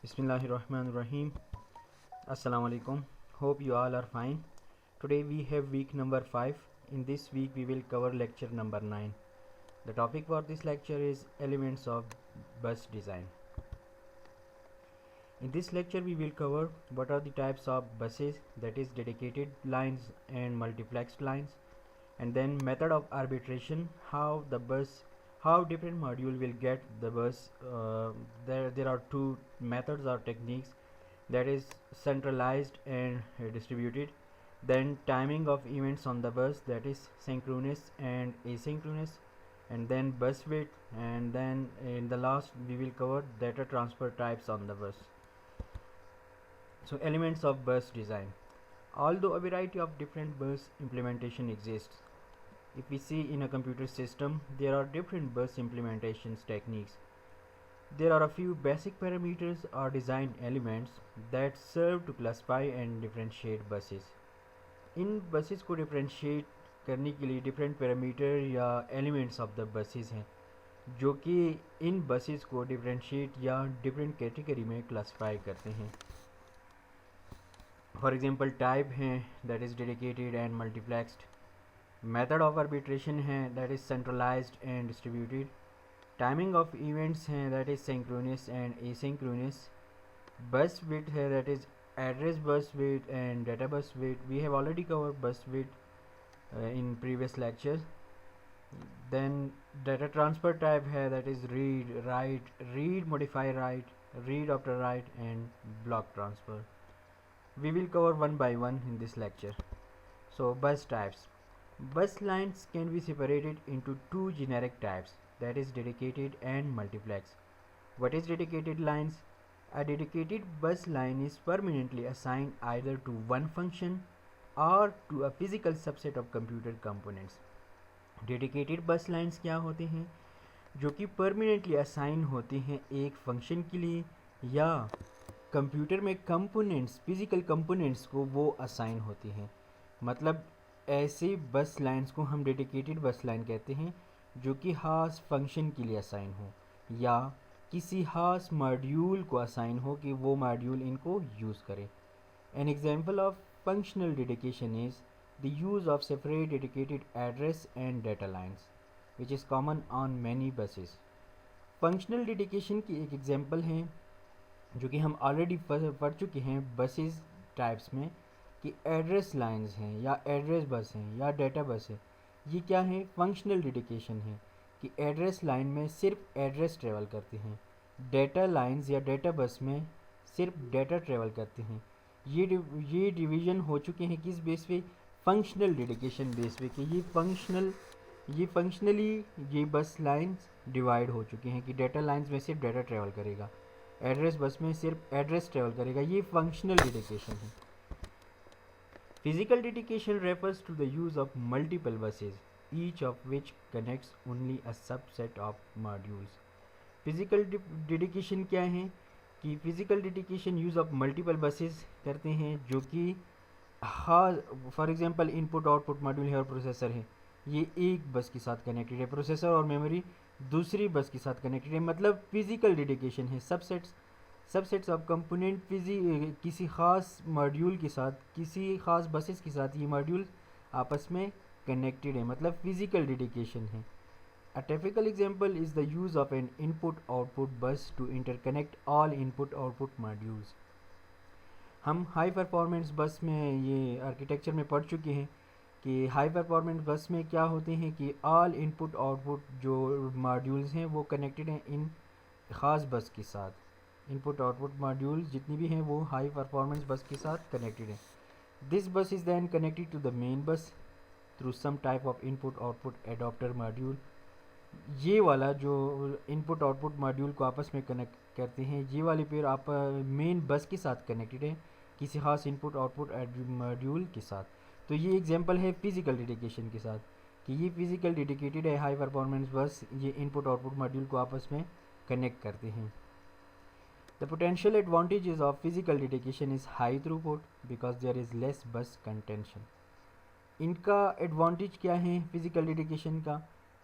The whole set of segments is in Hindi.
Bismillahirrahmanirrahim. Assalamu alaikum. Hope you all are fine. Today we have week number 5. In this week we will cover lecture number 9. The topic for this lecture is elements of bus design. In this lecture we will cover what are the types of buses, that is dedicated lines and multiplexed lines, and then method of arbitration, how different module will get the bus. There are two methods or techniques, that is centralized and distributed. Then timing of events on the bus, that is synchronous and asynchronous, and then bus width, and then in the last we will cover data transfer types on the bus. So elements of bus design. Although a variety of different bus implementation exists, if we see in a computer system, there are different bus implementations techniques. There are a few basic parameters or design elements that serve to classify and differentiate buses. In buses को differentiate करने के लिए different parameter या elements of the buses हैं, जो कि इन buses को differentiate या different category में classify करते हैं. For example, type हैं, that is dedicated and multiplexed. Method of arbitration है, that is centralized and distributed. Timing of events है, that is synchronous and asynchronous. Bus width है, that is address bus width and data bus width. We have already covered bus width in previous lectures. Then data transfer type है, that is read, write, read, modify, write, read after write, and block transfer. We will cover one by one in this lecture. So bus types. Bus lines can be separated into two generic types, that is dedicated and multiplex. What is dedicated lines? A dedicated bus line is permanently assigned either to one function or to a physical subset of computer components. Dedicated bus lines क्या होते हैं? जो कि permanently assign होते हैं एक function के लिए या कंप्यूटर में कंपोनेंट्स, फिजिकल कंपोनेंट्स को वो असाइन होती हैं. मतलब ऐसे बस लाइंस को हम डेडिकेटेड बस लाइन कहते हैं जो कि खास फंक्शन के लिए असाइन हो या किसी खास मॉड्यूल को असाइन हो कि वो मॉड्यूल इनको यूज़ करे. An example of functional dedication is the use of separate dedicated address and data lines which is common on many buses. Functional dedication की एक एग्जांपल है जो कि हम ऑलरेडी पढ़ चुके हैं बसेस टाइप्स में, कि एड्रेस लाइंस हैं या एड्रेस बस हैं या डेटा बस है. ये क्या है? फंक्शनल डेडिकेशन है कि एड्रेस लाइन में सिर्फ एड्रेस ट्रेवल करते हैं, डेटा लाइंस या डेटा बस में सिर्फ डेटा ट्रेवल करते हैं. ये डिवीज़न हो चुके हैं किस बेस पे? फंक्शनल डेडिकेशन बेस पे, कि ये फंक्शनली ये बस लाइंस डिवाइड हो चुके हैं कि डेटा लाइंस में सिर्फ डेटा ट्रेवल करेगा, एड्रेस बस में सिर्फ एड्रेस ट्रेवल करेगा. ये फंक्शनल डेडिकेशन है. Physical dedication refers to the use of multiple buses each of which connects only a subset of modules. Physical dedication क्या है? कि physical dedication use of multiple buses करते हैं जो कि for example input output module है और प्रोसेसर है, ये एक बस के साथ कनेक्टेड है, प्रोसेसर और मेमोरी दूसरी बस के साथ कनेक्टेड है. मतलब फिजिकल डेडिकेशन है. सबसेट्स ऑफ कंपोनेंट किसी ख़ास मॉड्यूल के साथ, किसी ख़ास बसेस के साथ ये मॉड्यूल आपस में कनेक्टेड है, मतलब फिजिकल डेडिकेशन है. A typical example is the use of an input output bus to interconnect all input output modules. हम हाई परफॉर्मेंस बस में ये आर्किटेक्चर में पढ़ चुके हैं कि हाई परफॉर्मेंस बस में क्या होते हैं कि ऑल इनपुट आउटपुट जो मॉड्यूल्स हैं वो कनेक्टेड हैं इन ख़ास बस के साथ. इनपुट आउटपुट मॉड्यूल्स जितनी भी हैं वो हाई परफॉर्मेंस बस के साथ कनेक्टेड हैं. This bus is then connected to the main bus through some type of input output adapter module. ये वाला जो इनपुट आउटपुट मॉड्यूल को आपस में कनेक्ट करते हैं, ये वाले पेयर आप मेन बस के साथ कनेक्टेड है किसी खास इनपुट आउटपुट मॉड्यूल के साथ. तो ये एग्जांपल है फिजिकल डेडिकेशन के साथ कि ये फिजिकल डेडिकेटेड है हाई परफॉर्मेंस बस, ये इनपुट आउटपुट मॉड्यूल को आपस में कनेक्ट करते हैं. The potential advantages of physical dedication is high throughput because there is less bus contention. इनका एडवांटेज क्या है फिजिकल डेडिकेशन का?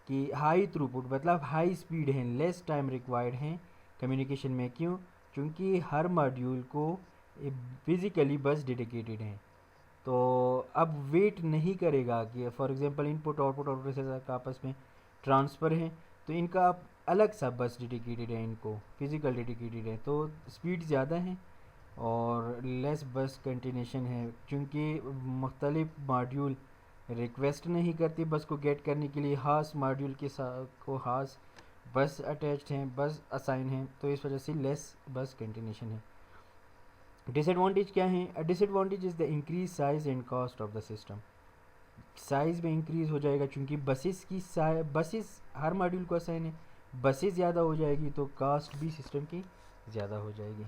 कि हाई थ्रूपुट मतलब हाई स्पीड है, लेस टाइम रिक्वायर्ड है कम्युनिकेशन में. क्यों? क्योंकि हर मॉड्यूल को फिज़िकली बस डेडिकेटेड है। तो अब वेट नहीं करेगा कि फॉर एग्जांपल इनपुट आउटपुट और प्रोसेसर का आपस में ट्रांसफ़र है, तो इनका अलग सा बस डेडिकेटेड है, इनको फिज़िकल डेडिकेटेड है, तो स्पीड ज़्यादा है और लेस बस कंटिन्यूशन है, क्योंकि मुख्तलिफ मॉड्यूल रिक्वेस्ट नहीं करती बस को गेट करने के लिए, हास मॉड्यूल के साथ को हास बस अटैच्ड हैं, बस असाइन हैं, तो इस वजह से लेस बस कंटिन्यूशन है। डिसएडवांटेज क्या है? Disadvantage is the increase size and cost of the system. Size में इंक्रीज़ हो जाएगा क्योंकि बसेस हर मॉड्यूल को असाइन है, बसेस ज़्यादा हो जाएगी तो कास्ट भी सिस्टम की ज़्यादा हो जाएगी।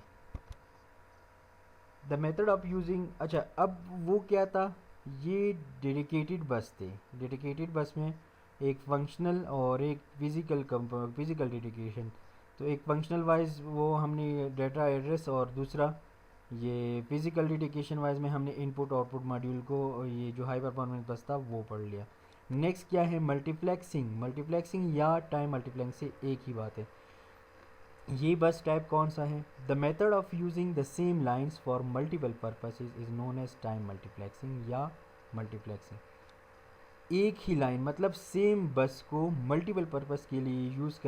द मेथड ऑफ यूजिंग, अच्छा अब वो क्या था, ये डेडिकेटेड बस थे। डेडिकेटेड बस में एक फंक्शनल और एक फिज़िकल डेडिकेशन। तो एक फंक्शनल वाइज वो हमने डाटा एड्रेस, और दूसरा ये फिज़िकल डेडिकेशन वाइज में हमने इनपुट आउटपुट मॉड्यूल को, ये जो हाई परफॉर्मेंस बस था वो पढ़ लिया। नेक्स्ट क्या है? मल्टीप्लेक्सिंग। मल्टीप्लेक्सिंग या टाइम मल्टीप्लेक्सिंग से एक ही बात है। ये बस टाइप कौन सा है? The method of using the same lines for multiple purposes is known as time multiplexing या मल्टीप्लेक्सिंग। एक ही लाइन मतलब सेम बस को मल्टीपल पर्पस के लिए यूज़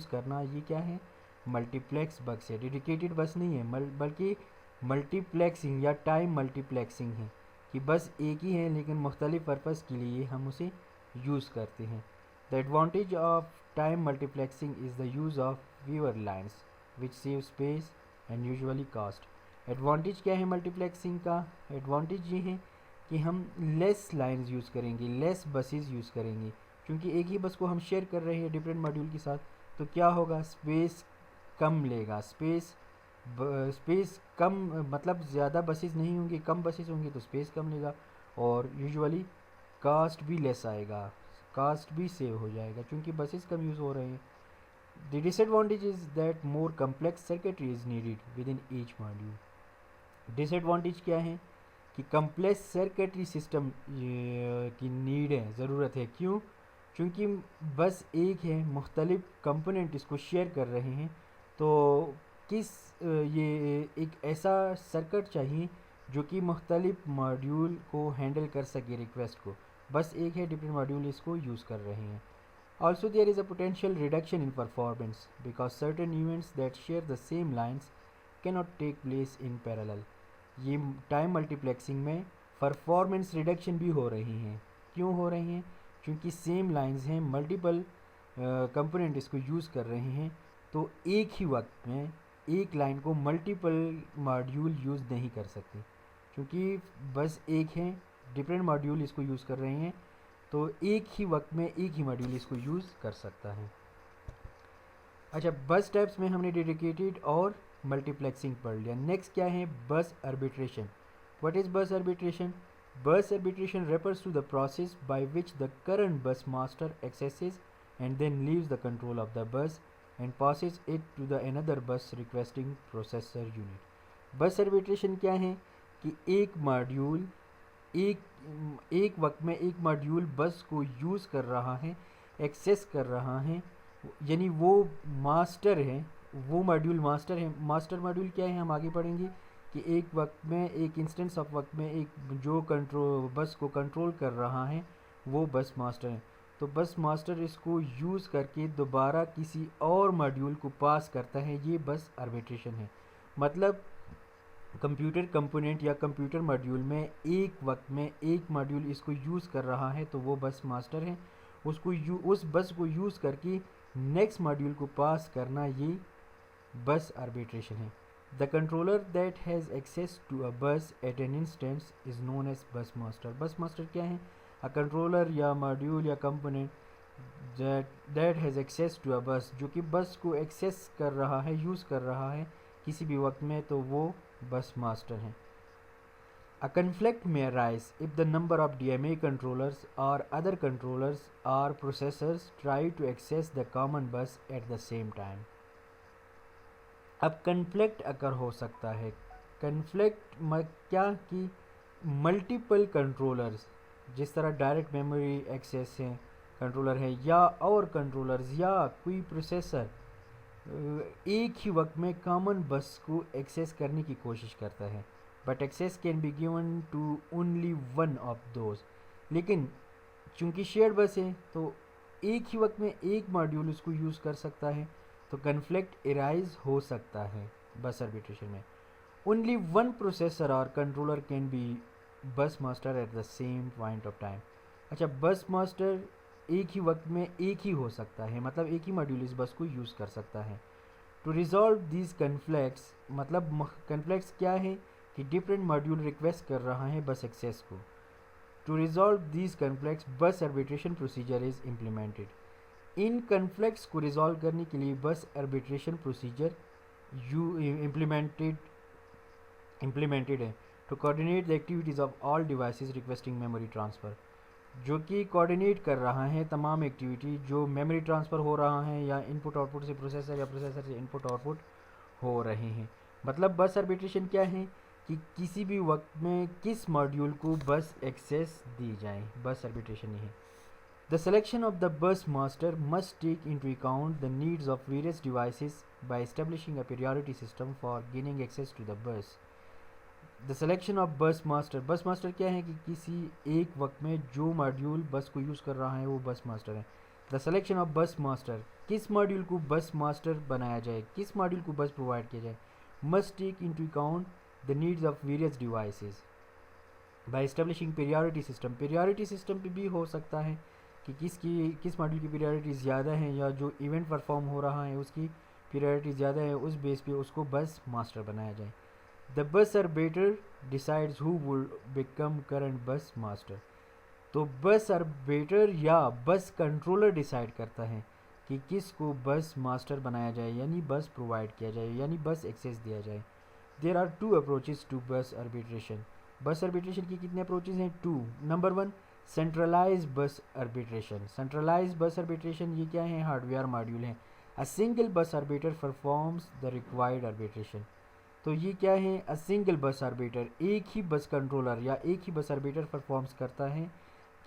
करना, ये क्या है? मल्टीप्लेक्स बस है। डेडिकेटेड बस नहीं है, बल्कि मल्टीप्लेक्सिंग या टाइम मल्टीप्लेक्सिंग है कि बस एक ही है लेकिन मुख्तलिफ पर्पस के लिए हम उसे यूज़ करते हैं। The advantage of time multiplexing is the use of fewer lines which save space and usually cost. Advantage क्या है मल्टीप्लेक्सिंग का? एडवांटेज ये है कि हम लेस लाइन्स यूज़ करेंगे, लेस बसेस यूज़ करेंगे, क्योंकि एक ही बस को हम शेयर कर रहे हैं डिफरेंट मॉड्यूल के साथ, तो क्या होगा? स्पेस कम लेगा। स्पेस कम मतलब ज़्यादा बसेस नहीं होंगी, कम बसेस होंगी तो स्पेस कम लेगा, और यूजुअली कास्ट भी लेस आएगा, कास्ट भी सेव हो जाएगा क्योंकि बसेस कम यूज़ हो रहे हैं। The disadvantage is that more complex circuitry is needed with in each module. Disadvantage क्या है कि कम्प्लेक्स सर्किटरी सिस्टम की नीड है, ज़रूरत है। क्यों? क्योंकि बस एक है, मुख्तलिफ कंपोनेंट इसको शेयर कर रहे हैं, तो ये एक ऐसा सर्किट चाहिए जो कि मुख्तलिफ मॉड्यूल को हैंडल कर सके रिक्वेस्ट को। बस एक है, डिफरेंट मॉड्यूल इसको यूज़ कर रहे हैं। Also there is a potential reduction in performance because certain events that share the same lines cannot take place in parallel. ये टाइम मल्टीप्लेक्सिंग में परफॉर्मेंस रिडक्शन भी हो रही हैं। क्यों हो रही हैं? क्योंकि सेम लाइंस हैं, मल्टीपल कंपोनेंट इसको यूज़ कर रहे हैं, तो एक ही वक्त में एक लाइन को मल्टीपल मॉड्यूल यूज़ नहीं कर सकते, क्योंकि बस एक है, डिफरेंट मॉड्यूल इसको यूज़ कर रहे हैं, तो एक ही वक्त में एक ही मॉड्यूल इसको यूज़ कर सकता है। अच्छा, बस टाइप्स में हमने डेडिकेटेड और मल्टीप्लेक्सिंग पढ़ लिया। नेक्स्ट क्या है? बस आर्बिट्रेशन। व्हाट इज़ बस arbitration? Bus arbitration refers to the process by which the current bus master accesses and then leaves the control of the bus and passes it to the another bus requesting processor unit. बस आर्बिट्रेशन क्या है कि एक वक्त में एक मॉड्यूल बस को यूज़ कर रहा है, एक्सेस कर रहा है, यानी वो मास्टर है, वो मॉड्यूल मास्टर है। मास्टर मॉड्यूल क्या है हम आगे पढ़ेंगे कि एक वक्त में, एक इंस्टेंस ऑफ वक्त में एक जो बस को कंट्रोल कर रहा है वो बस मास्टर है। तो बस मास्टर इसको यूज़ करके दोबारा किसी और मॉड्यूल को पास करता है, ये बस आर्बिट्रेशन है। मतलब कंप्यूटर कंपोनेंट या कंप्यूटर मॉड्यूल में एक वक्त में एक मॉड्यूल इसको यूज़ कर रहा है तो वो बस मास्टर है, उस बस को यूज़ करके नेक्स्ट मॉड्यूल को पास करना, ये बस आर्बिट्रेशन है। The controller that has access to a bus at an instance is known as bus master. Bus master क्या है? अ कंट्रोलर या मॉड्यूल या component that has access to a bus, जो कि बस को एक्सेस कर रहा है, यूज़ कर रहा है किसी भी वक्त में, तो वो बस मास्टर हैं। A conflict may arise if the number of DMA controllers or other controllers or processors try to access the common bus at the same time. अब conflict अगर हो सकता है, conflict क्या कि मल्टीपल कंट्रोलर्स, जिस तरह डायरेक्ट मेमोरी एक्सेस है कंट्रोलर है, या और कंट्रोलर्स या कोई प्रोसेसर एक ही वक्त में कॉमन बस को एक्सेस करने की कोशिश करता है, but access can be given to only one of those. लेकिन चूंकि शेयर्ड बस है तो एक ही वक्त में एक मॉड्यूल उसको यूज़ कर सकता है, तो कन्फ्लिक्ट एराइज हो सकता है बस आर्बिट्रेशन में। ओनली वन प्रोसेसर और कंट्रोलर कैन बी बस master at the same point of time. अच्छा, बस मास्टर एक ही वक्त में एक ही हो सकता है, मतलब एक ही मॉड्यूल इस बस को यूज़ कर सकता है। टू रिजॉल्व दीज कन्फ्लिक्ट्स, मतलब कन्फ्लिक्ट्स क्या है कि डिफरेंट मॉड्यूल रिक्वेस्ट कर रहा है बस एक्सेस को। To resolve these conflicts bus arbitration procedure is implemented. इन कन्फ्लिक्ट्स को रिजॉल्व करने के लिए बस आर्बिट्रेशन प्रोसीजर इम्प्लीमेंटेड है to coordinate the activities of all devices requesting memory transfer, जो कि कोऑर्डिनेट कर रहा है तमाम एक्टिविटी जो मेमोरी ट्रांसफ़र हो रहा है या इनपुट आउटपुट से प्रोसेसर या प्रोसेसर से इनपुट आउटपुट हो रहे हैं। मतलब बस आर्बिट्रेशन क्या है कि किसी भी वक्त में किस मॉड्यूल को बस एक्सेस दी जाए, बस आर्बिट्रेशन ही है। The selection of the bus master must take into account the needs of various devices by establishing a priority system for gaining access to the bus. The selection of bus master क्या है कि किसी एक वक्त में जो मॉड्यूल बस को यूज़ कर रहा है वो बस मास्टर है। The selection of bus master, किस मॉड्यूल को बस मास्टर बनाया जाए, किस मॉड्यूल को बस प्रोवाइड किया जाए, must take into account the needs of various devices by establishing priority system. Priority system पे भी हो सकता है कि किस मॉड्यूल की प्रायोरिटी ज़्यादा है या जो इवेंट परफॉर्म हो रहा है उसकी प्रायोरिटी ज़्यादा है, उस बेस पे उसको बस मास्टर बनाया जाए। The bus arbiter decides who would become current bus master. तो बस आर्बिटर या बस कंट्रोलर डिसाइड करता है कि किसको बस मास्टर बनाया जाए, यानी बस प्रोवाइड किया जाए, यानी बस एक्सेस दिया जाए। There are two approaches to bus arbitration. Bus arbitration की कितने अप्रोचेस हैं? Two. Number one, centralize bus arbitration. Centralize bus arbitration ये क्या है? हार्डवेयर मॉड्यूल है। A single bus arbiter performs the required arbitration. तो ये क्या है? अ सिंगल बस आर्बिटर, एक ही बस कंट्रोलर या एक ही बस आर्बिटर परफॉर्म्स करता है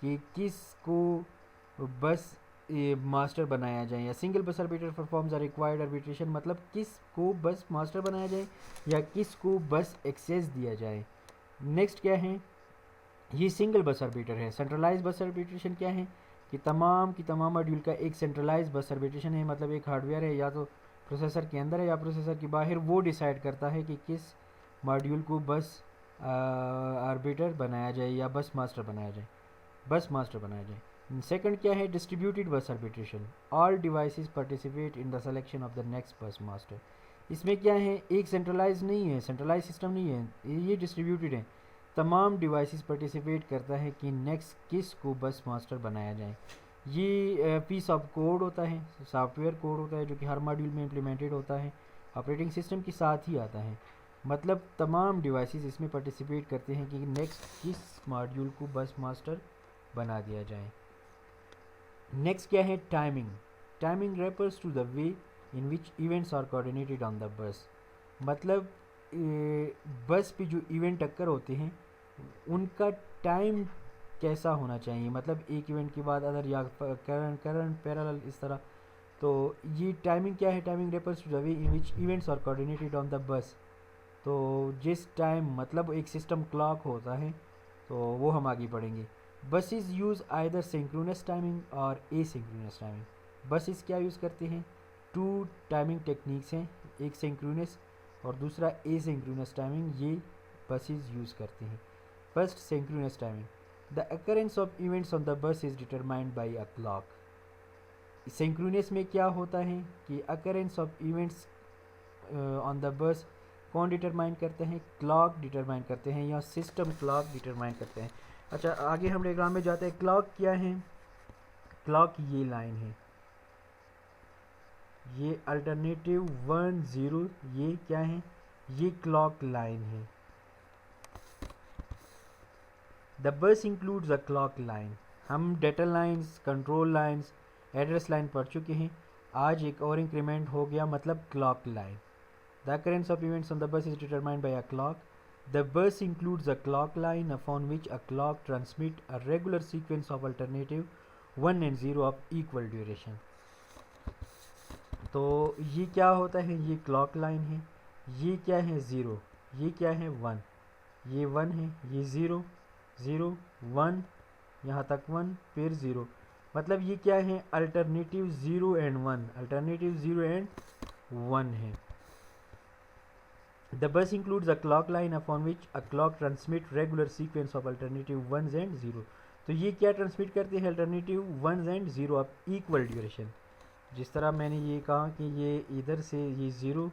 कि किसको बस मास्टर बनाया जाए, या single bus arbiter performs the required arbitration, मतलब किसको बस मास्टर बनाया जाए या किसको बस एक्सेस दिया जाए। नेक्स्ट क्या है? ये सिंगल बस आर्बिटर है। सेंट्रलाइज बस आर्बिट्रेशन क्या है कि तमाम मॉड्यूल का एक सेंट्रलाइज बस आर्बिट्रेशन है, मतलब एक हार्डवेयर है या तो प्रोसेसर के अंदर है या प्रोसेसर के बाहर, वो डिसाइड करता है कि किस मॉड्यूल को बस आर्बिटर बनाया जाए या बस मास्टर बनाया जाए। सेकंड क्या है? डिस्ट्रीब्यूटेड बस arbitration. All devices participate in the selection of the next बस मास्टर। इसमें क्या है? एक सेंट्रलाइज नहीं है, सेंट्रलाइज सिस्टम नहीं है, ये डिस्ट्रीब्यूटेड है। तमाम डिवाइसेस पार्टिसिपेट करता है कि नेक्स्ट किस को बस मास्टर बनाया जाए। ये पीस ऑफ कोड होता है, सॉफ्टवेयर कोड होता है जो कि हर मॉड्यूल में इम्प्लीमेंटेड होता है, ऑपरेटिंग सिस्टम के साथ ही आता है। मतलब तमाम डिवाइसेस इसमें पार्टिसिपेट करते हैं कि नेक्स्ट किस मॉड्यूल को बस मास्टर बना दिया जाए। नेक्स्ट क्या है? Timing. Timing refers to the way in which events are coordinated on the bus. मतलब बस पे जो इवेंट अक्कर होते हैं उनका टाइम कैसा होना चाहिए, मतलब एक इवेंट के बाद अदर या करंट पैरेलल इस तरह। तो ये टाइमिंग क्या है? Timing refers to the way in which events are coordinated on the bus. तो जिस टाइम, मतलब एक सिस्टम क्लॉक होता है, तो वो हम आगे पढ़ेंगे। Buses use either synchronous timing और एसिंक्रोनस टाइमिंग। बसेस क्या यूज़ करते हैं? टू टाइमिंग टेक्निक्स हैं, एक सिंक्रोनस और दूसरा एसिंक्रोनस टाइमिंग, ये बसेस यूज़ करते हैं। First, synchronous timing. The occurrence of events on the bus is determined by a clock. Synchronous में क्या होता है कि occurrence of events on the बस कौन डिटरमाइन करते हैं? क्लॉक डिटरमाइन करते हैं या सिस्टम क्लॉक डिटरमाइन करते हैं। अच्छा, आगे हम डायग्राम में जाते हैं। क्लॉक क्या है? क्लॉक ये लाइन है, ये अल्टरनेटिव 1 0, ये क्या है? ये क्लॉक लाइन है। The bus includes a clock line. हम data lines, control lines, address line पढ़ चुके हैं। आज एक और इंक्रीमेंट हो गया, मतलब clock line. The occurrence of events on the bus is determined by a clock. The bus includes a clock line upon which a clock transmit a regular sequence of alternative 1 and 0 of equal duration. तो ये क्या होता है, ये क्लॉक लाइन है, ये क्या है 0, ये क्या है 1, ये 1 है, ये 0 0 1, यहाँ तक 1 फिर 0, मतलब ये क्या है अल्टरनेटिव 0 एंड 1, अल्टरनेटिव 0 एंड 1 है। The bus includes a clock line upon which a clock transmit regular sequence of alternative ones and zero। तो ये क्या ट्रांसमिट करती है, alternative ones and zero of equal duration. जिस तरह मैंने ये कहा कि ये इधर से ये 0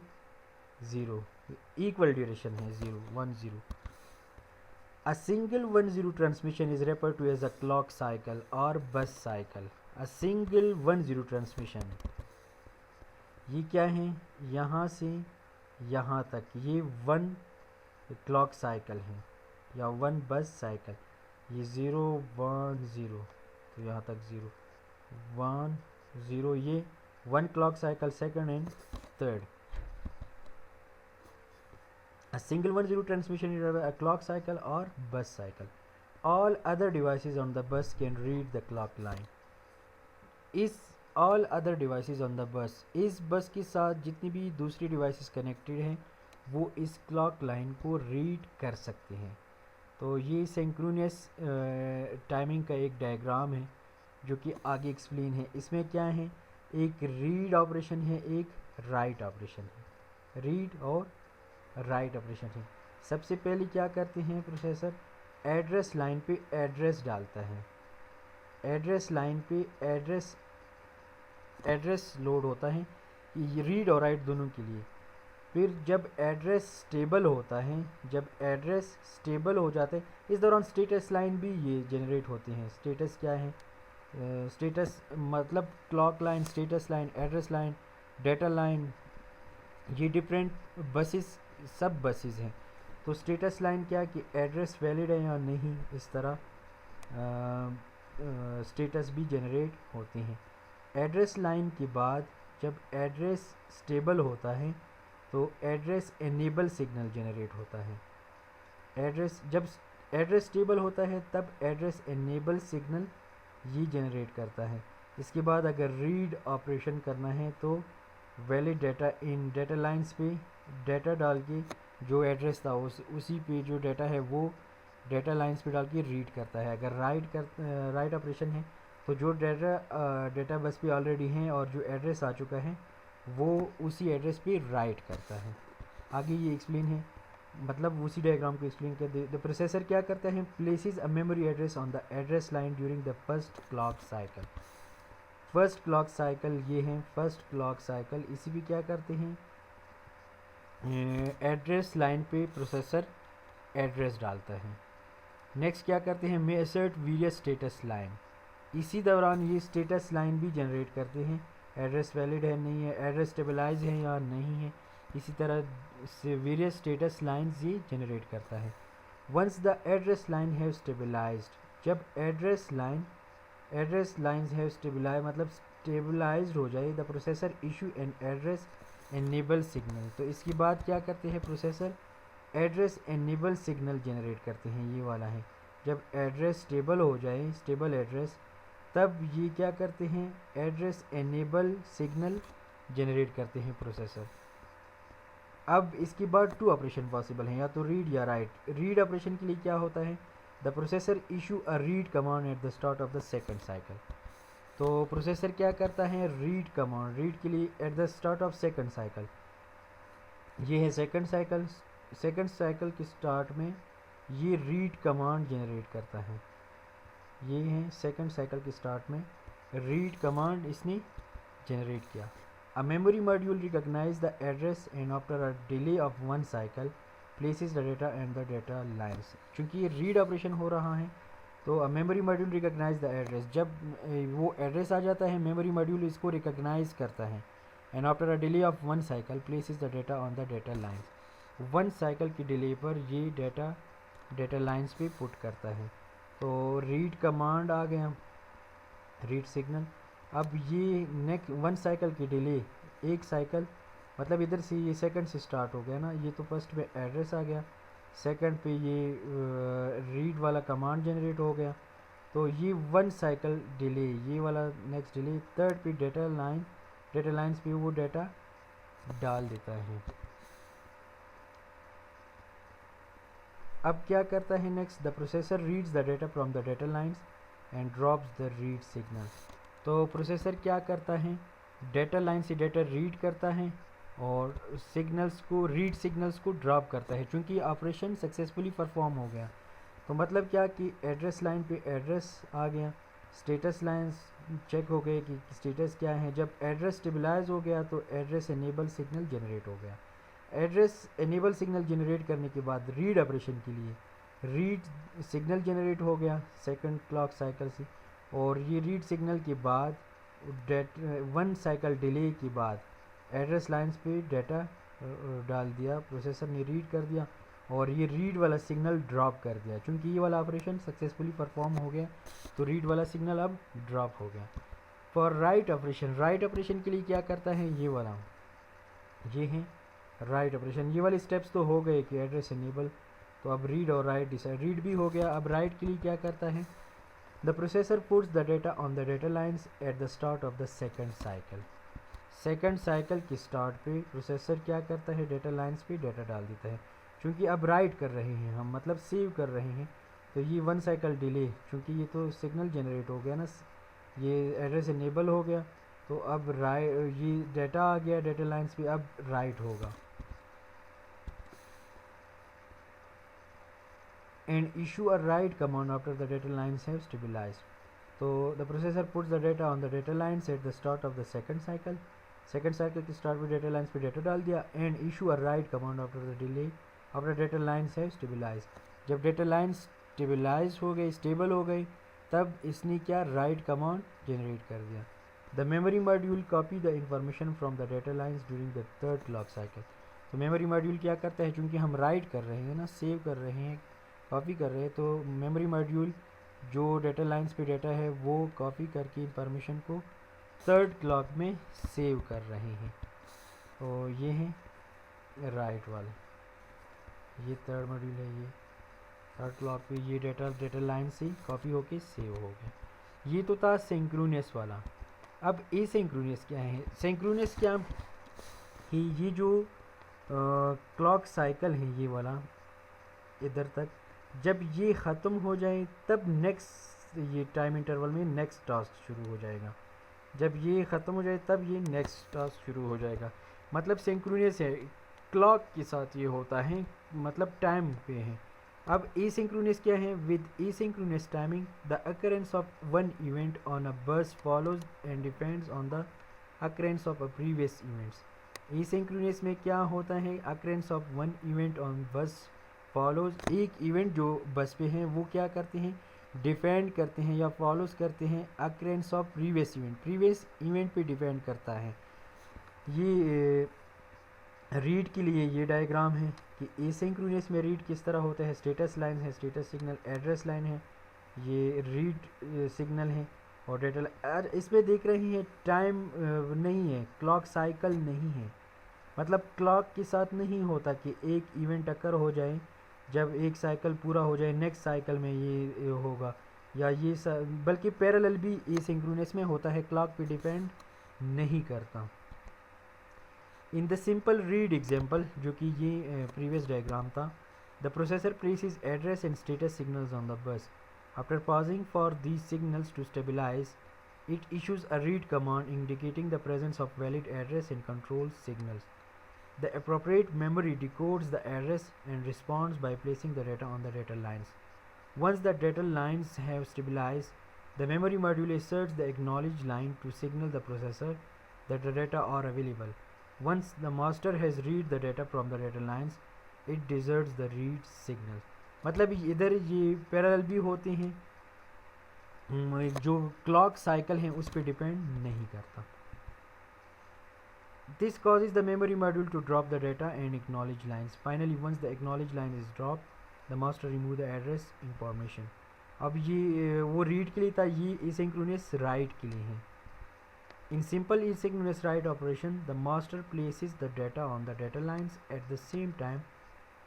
0 इक्वल ड्यूरेशन है, 0 1 0। A single 1-0 transmission is referred to as a clock cycle or bus cycle। A single 1-0 transmission, ये क्या है, यहाँ से यहाँ तक ये 1 क्लॉक साइकिल है या 1 बस साइकिल, ये 0 1 0, तो यहाँ तक 0 1 0, ये 1 clock cycle second and third. A single 1-0 transmission is a clock cycle or bus cycle। All other devices on the bus can read the clock line। इस all other devices on the bus, इस बस के साथ जितनी भी दूसरी डिवाइसेस कनेक्टेड हैं वो इस क्लॉक लाइन को रीड कर सकते हैं। तो ये सिंक्रोनस टाइमिंग का एक डायग्राम है जो कि आगे एक्सप्लेन है। इसमें क्या है, एक रीड ऑपरेशन है, एक राइट ऑपरेशन है, रीड और राइट ऑपरेशन है। सबसे पहले क्या करते हैं प्रोसेसर, एड्रेस लाइन पे एड्रेस डालता है, एड्रेस लाइन पे एड्रेस लोड होता है रीड और राइट दोनों के लिए। फिर जब एड्रेस स्टेबल होता है, जब एड्रेस स्टेबल हो जाते हैं, इस दौरान स्टेटस लाइन भी ये जनरेट होते हैं। स्टेटस क्या है, स्टेटस मतलब clock line, status line, address line, data line, ये डिफरेंट बसेस सब बसेस हैं। तो स्टेटस लाइन क्या कि एड्रेस वैलिड है या नहीं, इस तरह स्टेटस भी जनरेट होते हैं। एड्रेस लाइन के बाद जब एड्रेस स्टेबल होता है तो एड्रेस एनेबल सिग्नल जनरेट होता है। एड्रेस जब एड्रेस स्टेबल होता है तब एड्रेस एनेबल सिग्नल ये जनरेट करता है। इसके बाद अगर रीड ऑपरेशन करना है तो valid data in data lines पे डाटा डाल के जो एड्रेस था उसी पे जो डाटा है वो डेटा लाइंस पे डाल के रीड करता है। अगर राइट ऑपरेशन है तो जो डेटा बस पे ऑलरेडी हैं और जो एड्रेस आ चुका है वो उसी एड्रेस पे राइट करता है। आगे ये एक्सप्लेन है, मतलब उसी डायग्राम को एक्सप्लेन कर दे। द प्रोसेसर क्या करता है, places a memory address on the address line during the first clock cycle. First clock cycle ये है फर्स्ट क्लॉक साइकिल, इसी भी क्या करते हैं, एड्रेस लाइन पे प्रोसेसर एड्रेस डालता है। नेक्स्ट क्या करते हैं, मे असर्ट वेरियस स्टेटस लाइन, इसी दौरान ये स्टेटस लाइन भी जनरेट करते हैं, एड्रेस वैलिड है नहीं है, एड्रेस स्टेबलाइज है या नहीं है, इसी तरह से वेरियस स्टेटस लाइन्स ये जनरेट करता है। Once the address line have stabilised, जब एड्रेस लाइन्स हैव स्टेबलाइज मतलब स्टेबलाइज्ड हो जाए, the processor issue an address enable signal. तो इसके बाद क्या करते हैं processor, address enable signal generate करते हैं, ये वाला है। जब एड्रेस स्टेबल हो जाए, स्टेबल एड्रेस, तब ये क्या करते हैं, एड्रेस एनेबल सिग्नल जनरेट करते हैं प्रोसेसर। अब इसके बाद 2 ऑपरेशन पॉसिबल हैं, या तो रीड या राइट। रीड ऑपरेशन के लिए क्या होता है, the processor issue a read command at the start of the second cycle. तो प्रोसेसर क्या करता है, रीड कमांड, रीड के लिए at the start of second cycle. ये है सेकंड साइकिल, सेकंड साइकिल के स्टार्ट में ये रीड कमांड जनरेट करता है। ये है सेकंड साइकिल के स्टार्ट में रीड कमांड इसने जनरेट किया। A memory module recognize the address and after a delay of 1 cycle places the data and the data lines. चूँकि ये रीड ऑपरेशन हो रहा है तो a memory module recognize the address, जब वो एड्रेस आ जाता है मेमोरी मॉड्यूल इसको रिकॉग्नाइज करता है। And after a delay of 1 cycle places the data on the data lines, 1 cycle की डिले पर ये डेटा लाइन्स पे पुट करता है। तो रीड कमांड आ गया, रीड सिग्नल। अब ये नेक्स्ट 1 साइकिल की डिले, 1 साइकिल मतलब इधर से ये सेकंड से स्टार्ट हो गया ना, ये तो फर्स्ट पे एड्रेस आ गया, सेकंड पे ये रीड वाला कमांड जनरेट हो गया, तो ये 1 साइकिल डिले, ये वाला नेक्स्ट डिले, थर्ड पे डेटा लाइन डेटा लाइन्स पे वो डाटा डाल देता है। अब क्या करता है next, the processor reads the data from the data lines and drops the read signal. तो प्रोसेसर क्या करता है, डेटा लाइन से डेटा रीड करता है और सिग्नल्स को, रीड सिग्नल्स को ड्रॉप करता है, क्योंकि ऑपरेशन सक्सेसफुली परफॉर्म हो गया। तो मतलब क्या कि एड्रेस लाइन पे एड्रेस आ गया, स्टेटस लाइन्स चेक हो गए कि स्टेटस क्या है। जब एड्रेस स्टेबलाइज हो गया तो एड्रेस एनेबल सिग्नल जनरेट हो गया। एड्रेस एनेबल सिग्नल जनरेट करने के बाद रीड ऑपरेशन के लिए रीड सिग्नल जनरेट हो गया सेकंड क्लॉक साइकिल से, और ये रीड सिग्नल के बाद वन साइकिल डिले के बाद एड्रेस लाइन्स पे डाटा डाल दिया, प्रोसेसर ने रीड कर दिया और ये रीड वाला सिग्नल ड्रॉप कर दिया। चूँकि ये वाला ऑपरेशन सक्सेसफुली परफॉर्म हो गया तो रीड वाला सिग्नल अब ड्रॉप हो गया। For write operation, write operation के लिए क्या करता है, ये वाला, ये है राइट ऑपरेशन। ये वाले स्टेप्स तो हो गए कि एड्रेस एनेबल, तो अब रीड और राइट डिसाइड, रीड भी हो गया। अब राइट के लिए क्या करता है, the processor puts the data on the data lines at the start of the second cycle. Second cycle के स्टार्ट पे प्रोसेसर क्या करता है, डेटा लाइन्स पे डेटा डाल देता है। क्योंकि अब राइट कर रहे हैं हम, मतलब सेव कर रहे हैं, तो ये वन साइकिल डिले, क्योंकि ये तो सिग्नल जनरेट हो गया ना, ये एड्रेस इनेबल हो गया, तो अब राइट, ये डेटा आ गया डेटा लाइन्स पे, अब राइट होगा। And issue a write command after the data lines have stabilised. तो the processor puts the data on the data lines at the start of the second cycle. Second cycle के स्टार्ट में डेटा लाइन्स पे डेटा डाल दिया। And issue a write command after the delay after data lines have stabilised. जब डेटा लाइन्स स्टेबलाइज हो गई, स्टेबल हो गई, तब इसने क्या, राइट कमांड जनरेट कर दिया। The memory module copy the information from the data lines during the third clock cycle. तो मेमोरी मॉड्यूल क्या करता है, चूँकि हम राइट कर रहे हैं ना, सेव कर रहे हैं, कॉपी कर रहे हैं, तो मेमोरी मॉड्यूल जो डेटा लाइन्स पे डेटा है वो कॉपी करके इंफॉर्मेशन को थर्ड क्लॉक में सेव कर रहे हैं। तो ये है राइट वाले, ये थर्ड मॉड्यूल है, ये थर्ड क्लॉक पे ये डेटा लाइन से कॉपी होके सेव हो गया। ये तो था सिंक्रोनस वाला। अब एसिंक्रोनस क्या है, सिंक्रोनस क्या कि ये जो क्लॉक साइकिल है ये वाला इधर तक, जब ये ख़त्म हो जाए तब नेक्स्ट, ये टाइम इंटरवल में नेक्स्ट टास्क शुरू हो जाएगा। जब ये ख़त्म हो जाए तब ये नेक्स्ट टास्क शुरू हो जाएगा। मतलब सिंक्रोनस है, क्लॉक के साथ ये होता है, मतलब टाइम पे है। अब एसिंक्रोनस क्या है, with asynchronous timing the occurrence of one event on a bus follows and depends on the occurrence of a previous events. Asynchronous में क्या होता है, occurrence of one event on bus follows, एक इवेंट जो बस पे हैं वो क्या करते हैं, डिपेंड करते हैं या फॉलोज करते हैं occurrence of previous event, previous event पे डिपेंड करता है। ये रीड के लिए ये डायग्राम है कि एसिंक्रोनस में रीड किस तरह होता है, स्टेटस लाइन है, स्टेटस सिग्नल, एड्रेस लाइन है, ये रीड सिग्नल है और डेटा। इसमें देख रहे हैं टाइम नहीं है, क्लॉक साइकिल नहीं है, मतलब क्लॉक के साथ नहीं होता कि एक इवेंट अकर हो जाए, जब एक साइकिल पूरा हो जाए नेक्स्ट साइकिल में ये होगा, या ये बल्कि पैरेलल भी एसिंक्रोनस में होता है, क्लॉक पे डिपेंड नहीं करता। In the simple read example, जो कि ये प्रीवियस डायग्राम था, the processor places address and status signals on the बस। After pausing for these signals to stabilize, it issues a read command indicating the presence of valid address and control signals. The appropriate memory decodes the address and responds by placing the data on the data lines. Once the data lines have stabilized, the memory module asserts the acknowledge line to signal the processor that the data are available. Once the master has read the data from the data lines, it deserts the read signal. मतलब इधर ये पैरेलल भी होते हैं, जो क्लॉक साइकिल है उस पर डिपेंड नहीं करता। This causes the memory module to drop the data and acknowledge lines. Finally, once the acknowledge line is dropped, the master remove the address information. अब ये वो रीड के लिए था, ये एसिंक्रोनस राइट के लिए है। In simple asynchronous write operation, the master places the data on the data lines at the same time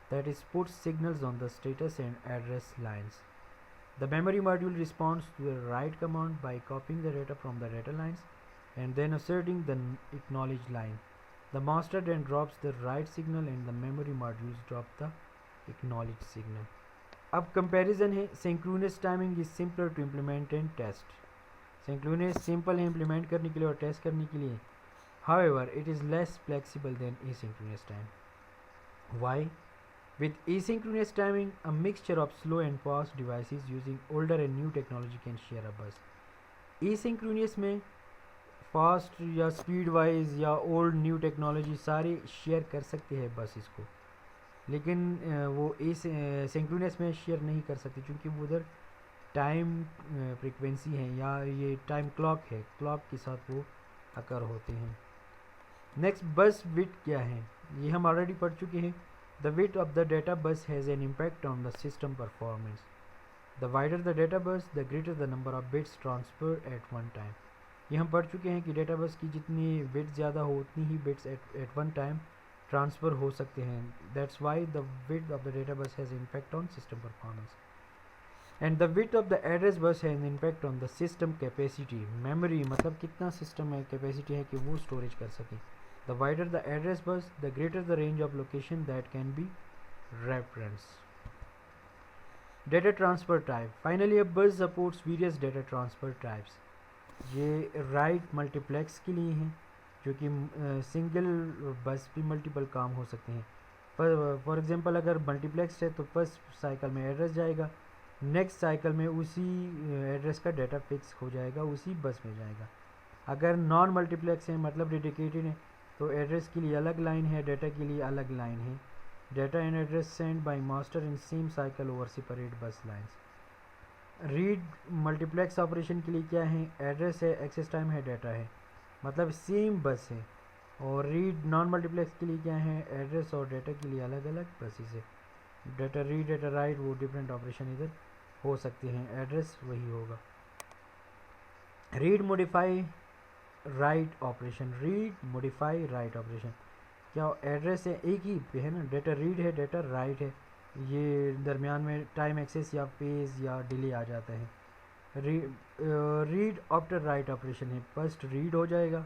that is puts signals on the status and address lines. The memory module responds to the write command by copying the data from the data lines and then asserting the acknowledge line. The master then drops the write signal and the memory modules drop the acknowledge signal. अब कंपैरिजन है, synchronous timing is simpler to implement and test. Synchronous simple है इम्प्लीमेंट करने के लिए और टेस्ट करने के लिए. However, it is less flexible than asynchronous time. Why? With asynchronous timing, a mixture of slow and fast devices using older and new technology can share a bus. Asynchronous में फास्ट या स्पीड वाइज या ओल्ड न्यू टेक्नोलॉजी सारे शेयर कर सकते हैं बस इसको, लेकिन वो सिंक्रोनस में शेयर नहीं कर सकते क्योंकि वो उधर टाइम फ्रीक्वेंसी है या ये टाइम क्लॉक है, क्लॉक के साथ वो अकर होते हैं. नेक्स्ट बस विट क्या है, ये हम ऑलरेडी पढ़ चुके हैं. The width of the data bus has an impact on the system performance. The wider the data bus the greater the number of bits transfer at one time. ये हम पढ़ चुके हैं कि डेटा बस की जितनी बिट ज़्यादा हो उतनी ही bits at one time transfer हो सकते हैं. That's why the width of the data bus has impact on system performance. And the width of the address bus has impact on the system capacity. Memory मतलब कितना सिस्टम में कैपेसिटी है कि वो स्टोरेज कर सके. The wider the address bus, the greater the range of location that can be referenced. Data transfer type. Finally, a bus supports various data transfer types. ये write multiplex के लिए हैं, जो कि सिंगल बस पे मल्टीपल काम हो सकते हैं. फॉर एग्जांपल अगर मल्टीप्लेक्स है तो फर्स्ट साइकिल में एड्रेस जाएगा, नेक्स्ट साइकिल में उसी एड्रेस का डाटा फिक्स हो जाएगा, उसी बस में जाएगा. अगर नॉन मल्टीप्लेक्स है मतलब डेडिकेटेड है तो एड्रेस के लिए अलग लाइन है, डाटा के लिए अलग लाइन है. Data and address send by master in same cycle over separate बस लाइंस. रीड मल्टीप्लेक्स ऑपरेशन के लिए क्या है, एड्रेस है, एक्सेस टाइम है, डाटा है, मतलब सेम बस है. और रीड नॉन मल्टीप्लेक्स के लिए क्या है, एड्रेस और डाटा के लिए अलग अलग बसेस है. डाटा रीड डाटा राइट वो डिफरेंट ऑपरेशन इधर हो सकते हैं, एड्रेस वही होगा. Read modify write operation. Read modify write operation क्या एड्रेस है एक ही पे है ना, डाटा रीड है डाटा राइट है, ये दरमियान में टाइम एक्सेस या फेज या डिले आ जाता है. रीड आफ्टर राइट ऑपरेशन है, फर्स्ट रीड हो जाएगा,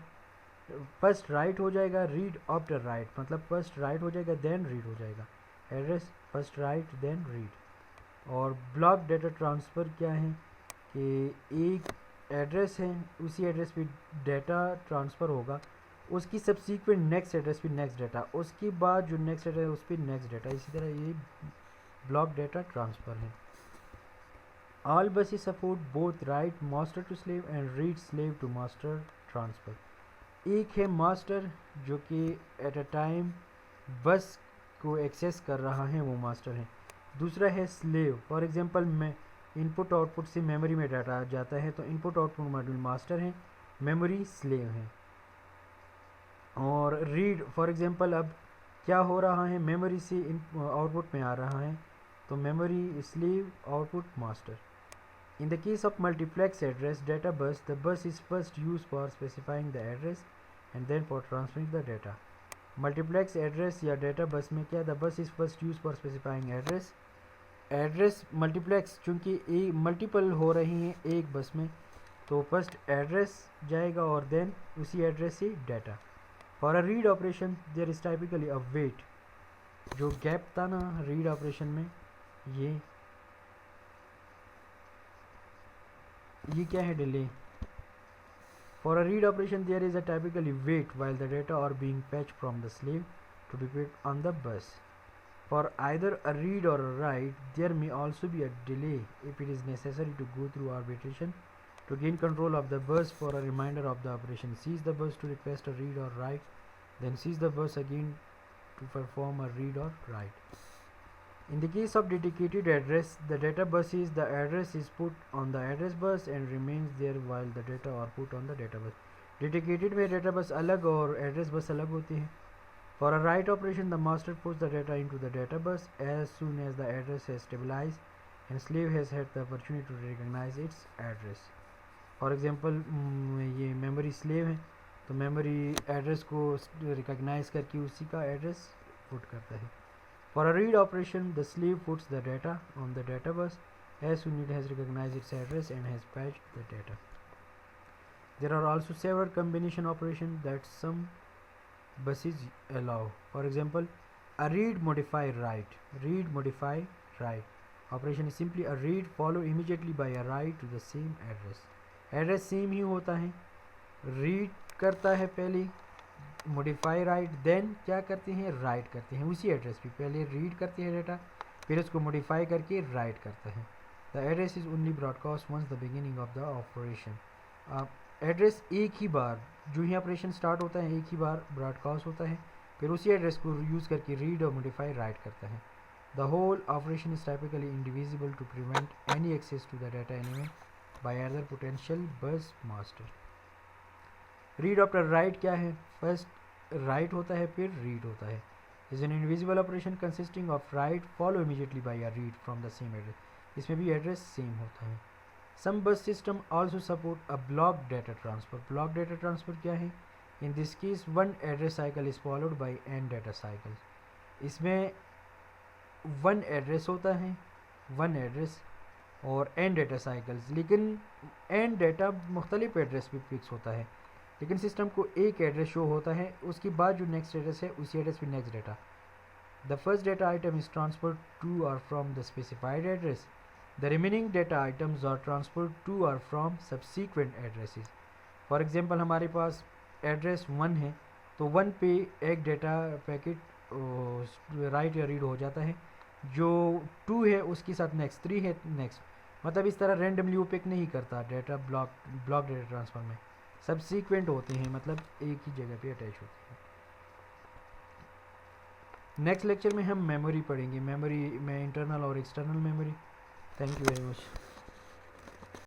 फर्स्ट राइट हो जाएगा, रीड आफ्टर राइट मतलब फर्स्ट राइट हो जाएगा देन रीड हो जाएगा. Address first write then read. और ब्लॉक डाटा ट्रांसफ़र क्या है कि एक एड्रेस है, उसी एड्रेस पे डाटा ट्रांसफ़र होगा, उसकी सब्सीक्वेंट नेक्स्ट एड्रेस पे नेक्स्ट डाटा, उसके बाद जो नेक्स्ट एड्रेस है उस पर नेक्स्ट डाटा. इसी तरह ये ब्लॉक डाटा ट्रांसफ़र है. All buses support both write master to slave and read slave to master transfer. एक है मास्टर जो कि एट अ टाइम बस को एक्सेस कर रहा है, वो मास्टर है. दूसरा है स्लेव. फॉर एग्जांपल मैं इनपुट आउटपुट से मेमोरी में डाटा जाता है तो इनपुट आउटपुट मॉड्यूल मास्टर है, मेमोरी स्लेव है. और रीड फॉर एग्जांपल अब क्या हो रहा है, मेमोरी से आउटपुट में आ रहा है तो memory slave output master. In the case of multiplex address data bus, the bus is first use for specifying the address and then for transferring the data. Multiplex address या डाटा बस में क्या, the bus is first use for specifying address. Address multiplex चूँकि मल्टीपल हो रही हैं एक बस में तो फर्स्ट एड्रेस जाएगा और देन उसी एड्रेस से data. For a read operation there is typically a wait. जो गैप था ना रीड ऑपरेशन में, ये क्या है, delay. For a read operation there is a typically wait while the data are being fetched from the slave to be put on the bus. For either a read or a write, there may also be a delay if it is necessary to go through arbitration to gain control of the bus for a remainder of the operation. Seize the bus to request a read or write, then seize the bus again to perform a read or write. In the case of dedicated address, the data bus is the address is put on the address bus and remains there while the data are put on the data bus. Dedicated में data bus अलग और address bus अलग होती है. For a write operation, the master puts the data into the data bus as soon as the address has stabilized and slave has had the opportunity to recognize its address. For example, ये memory slave है तो memory address को recognize करके उसी का address put करता है. For a read operation, the slave puts the data on the data bus as soon as it has recognized its address and has patched the data. There are also several combination operations that some buses allow. For example, a read modify write. Read modify write operation is simply a read follow immediately by a write to the same address. Address same ही होता है, रीड करता है पहले, मॉडिफाई राइट, देन क्या करते हैं, राइट करते हैं उसी एड्रेस पे, पहले रीड करते हैं डाटा, फिर उसको मॉडिफाई करके राइट करता है. The address is only broadcast once the beginning of the operation. Address एक ही बार, जो ही ऑपरेशन स्टार्ट होता है एक ही बार ब्रॉडकास्ट होता है, फिर उसी एड्रेस को यूज़ करके रीड और मॉडिफाई राइट करता है. The whole operation is typically indivisible to prevent any access to the data element by other potential bus master. Read after write क्या है, फर्स्ट राइट होता है फिर रीड होता है. Is an individual operation consisting of write follow immediately by a read from the same address. इसमें भी एड्रेस सेम होता है. Some bus system also support a block data transfer. Block data transfer क्या है, in this case one address cycle is followed by N data cycle. इसमें वन एड्रेस होता है, वन एड्रेस और एन डेटा साइकिल्स, लेकिन एन डेटा मुख्तलिफ एड्रेस पे फिक्स होता है, लेकिन सिस्टम को एक एड्रेस शो होता है, उसके बाद जो नेक्स्ट एड्रेस है उसी एड्रेस पे next data. The first data item is transferred to or from the specified address. The remaining data items are transferred to or from subsequent addresses. For example हमारे पास एड्रेस 1 है, तो 1 पे एक डेटा पैकेट राइट या रीड हो जाता है, जो 2 है उसके साथ नेक्स्ट, 3 है नेक्स्ट, मतलब इस तरह रैंडमली वो पिक नहीं करता डेटा. ब्लॉक डेटा ट्रांसफर में सब्सीक्वेंट होते हैं, मतलब एक ही जगह पे अटैच होते हैं. नेक्स्ट लेक्चर में हम मेमोरी पढ़ेंगे, मेमोरी में इंटरनल और external memory. Thank you very much.